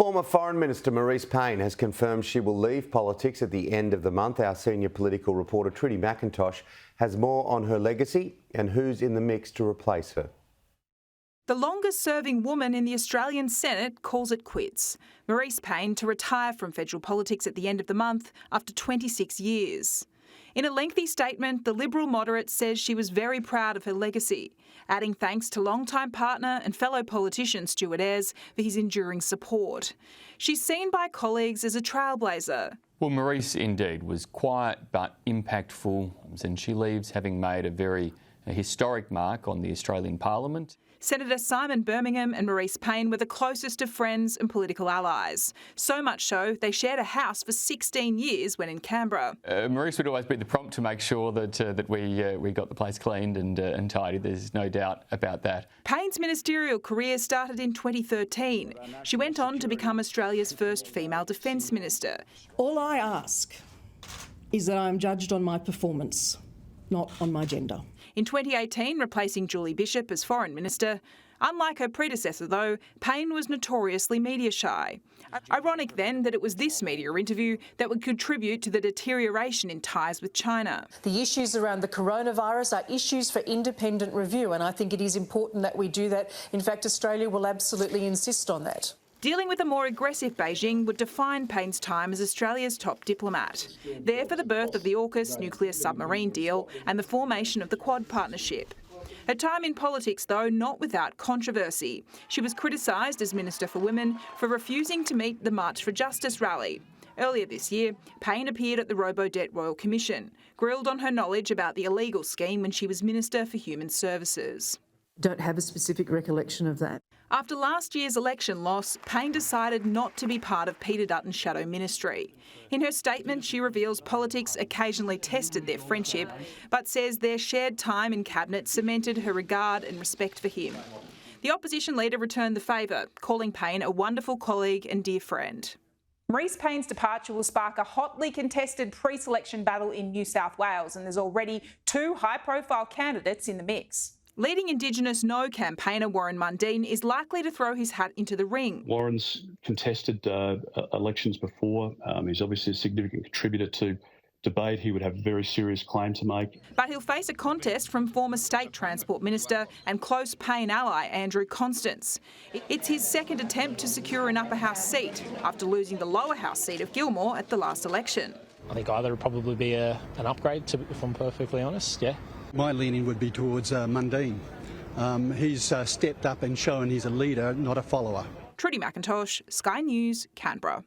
Former Foreign Minister Marise Payne has confirmed she will leave politics at the end of the month. Our senior political reporter Trudy McIntosh has more on her legacy and who's in the mix to replace her. The longest-serving woman in the Australian Senate calls it quits. Marise Payne to retire from federal politics at the end of the month after 26 years. In a lengthy statement, the Liberal moderate says she was very proud of her legacy, adding thanks to longtime partner and fellow politician Stuart Ayres for his enduring support. She's seen by colleagues as a trailblazer. Well, Marise indeed was quiet but impactful, and she leaves having made a very historic mark on the Australian Parliament. Senator Simon Birmingham and Marise Payne were the closest of friends and political allies. So much so, they shared a house for 16 years when in Canberra. Marise would always be the prompt to make sure that we got the place cleaned and tidy. There's no doubt about that. Payne's ministerial career started in 2013. She went on to become Australia's first female Defence Minister. All I ask is that I am judged on my performance, not on my gender. In 2018, replacing Julie Bishop as Foreign Minister. Unlike her predecessor, though, Payne was notoriously media shy. Ironic then that it was this media interview that would contribute to the deterioration in ties with China. The issues around the coronavirus are issues for independent review, and I think it is important that we do that. In fact, Australia will absolutely insist on that. Dealing with a more aggressive Beijing would define Payne's time as Australia's top diplomat. There for the birth of the AUKUS nuclear submarine deal and the formation of the Quad partnership. Her time in politics, though, not without controversy. She was criticised as Minister for Women for refusing to meet the March for Justice rally. Earlier this year, Payne appeared at the Robo-Debt Royal Commission, grilled on her knowledge about the illegal scheme when she was Minister for Human Services. Don't have a specific recollection of that. After last year's election loss, Payne decided not to be part of Peter Dutton's shadow ministry. In her statement, she reveals politics occasionally tested their friendship, but says their shared time in cabinet cemented her regard and respect for him. The opposition leader returned the favour, calling Payne a wonderful colleague and dear friend. Marise Payne's departure will spark a hotly contested pre-selection battle in New South Wales, and there's already two high-profile candidates in the mix. Leading Indigenous No campaigner Warren Mundine is likely to throw his hat into the ring. Warren's contested elections before. He's obviously a significant contributor to debate. He would have a very serious claim to make. But he'll face a contest from former State Transport Minister and close Payne ally Andrew Constance. It's his second attempt to secure an upper house seat after losing the lower house seat of Gilmore at the last election. I think either would probably be an upgrade, if I'm perfectly honest, yeah. My leaning would be towards Mundine. He's stepped up and shown he's a leader, not a follower. Trudy McIntosh, Sky News, Canberra.